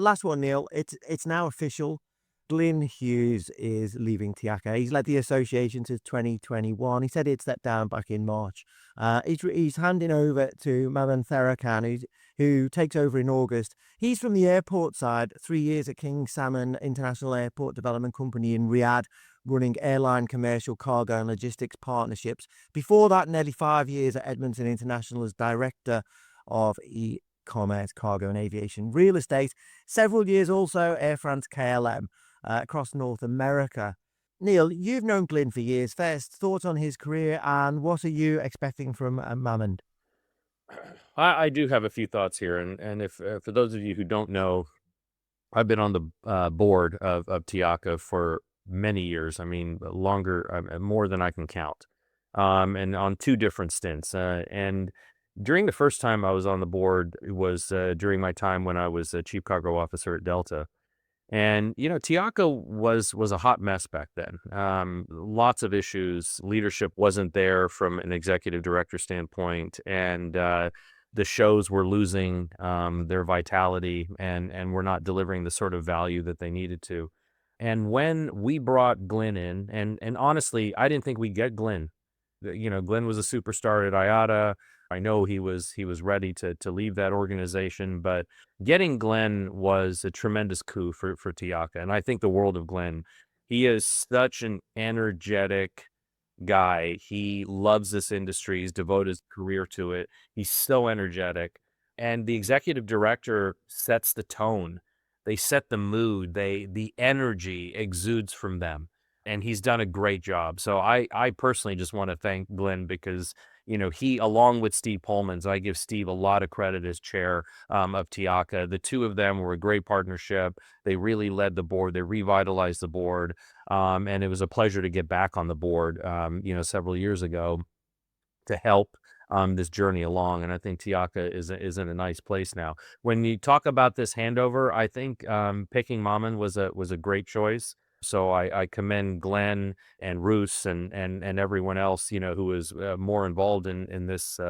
Last one, Neil. It's now official. Glyn Hughes is leaving TIACA. He's led the association since 2021. He said he'd stepped down back in March. He's handing over to Mammen Tharakan, who takes over in August. He's from the airport side, 3 years at King Salman International Airport Development Company in Riyadh, running airline, commercial, cargo, and logistics partnerships. Before that, nearly 5 years at Edmonton International as director of commerce, cargo, and aviation real estate. Several years also Air France-KLM across North America. Neil, you've known Glyn for years. First, thoughts on his career and what are you expecting from Mammen? I do have a few thoughts here, and if for those of you who don't know, I've been on the board of TIACA for many years. I mean, longer, more than I can count, and on two different stints. And during the first time I was on the board, it was during my time when I was a chief cargo officer at Delta. And TIACA was a hot mess back then. Lots of issues. Leadership wasn't there from an executive director standpoint, and the shows were losing their vitality and were not delivering the sort of value that they needed to. And when we brought Glyn in, and honestly, I didn't think we'd get Glyn. Glyn was a superstar at IATA. I know he was ready to leave that organization, but getting Glyn was a tremendous coup for TIACA, and I think the world of Glyn. He is such an energetic guy. He loves this industry. He's devoted his career to it. He's so energetic, and the executive director sets the tone. They set the mood. The energy exudes from them, and he's done a great job. So I personally just want to thank Glyn because he, along with Steve Pullman's, I give Steve a lot of credit as chair of TIACA. The two of them were a great partnership. They really led the board. They revitalized the board. And it was a pleasure to get back on the board, several years ago to help this journey along. And I think TIACA is in a nice place now. When you talk about this handover, I think picking Mammen was a great choice. So I commend Glenn and Roos and everyone else, who was more involved in this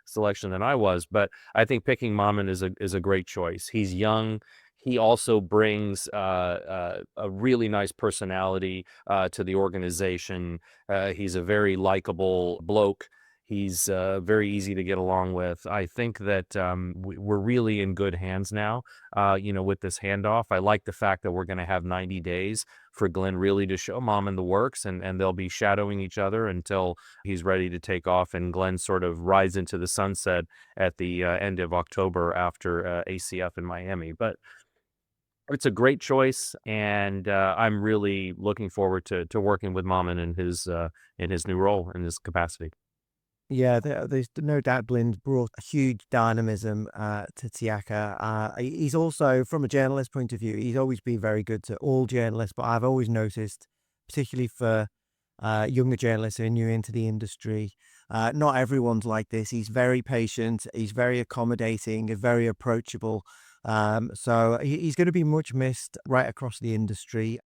selection than I was. But I think picking Mammen is a great choice. He's young. He also brings a really nice personality to the organization. He's a very likable bloke. He's very easy to get along with. I think that we're really in good hands now, with this handoff. I like the fact that we're going to have 90 days for Glyn really to show Mammen the works, and they'll be shadowing each other until he's ready to take off, and Glyn sort of rides into the sunset at the end of October after ACF in Miami. But it's a great choice, and I'm really looking forward to working with Mammen in his new role, in his capacity. Yeah, there's no doubt Glyn's brought a huge dynamism to TIACA. He's also, from a journalist point of view, he's always been very good to all journalists, but I've always noticed, particularly for younger journalists who are new into the industry, not everyone's like this. He's very patient, he's very accommodating, very approachable. So he's going to be much missed right across the industry.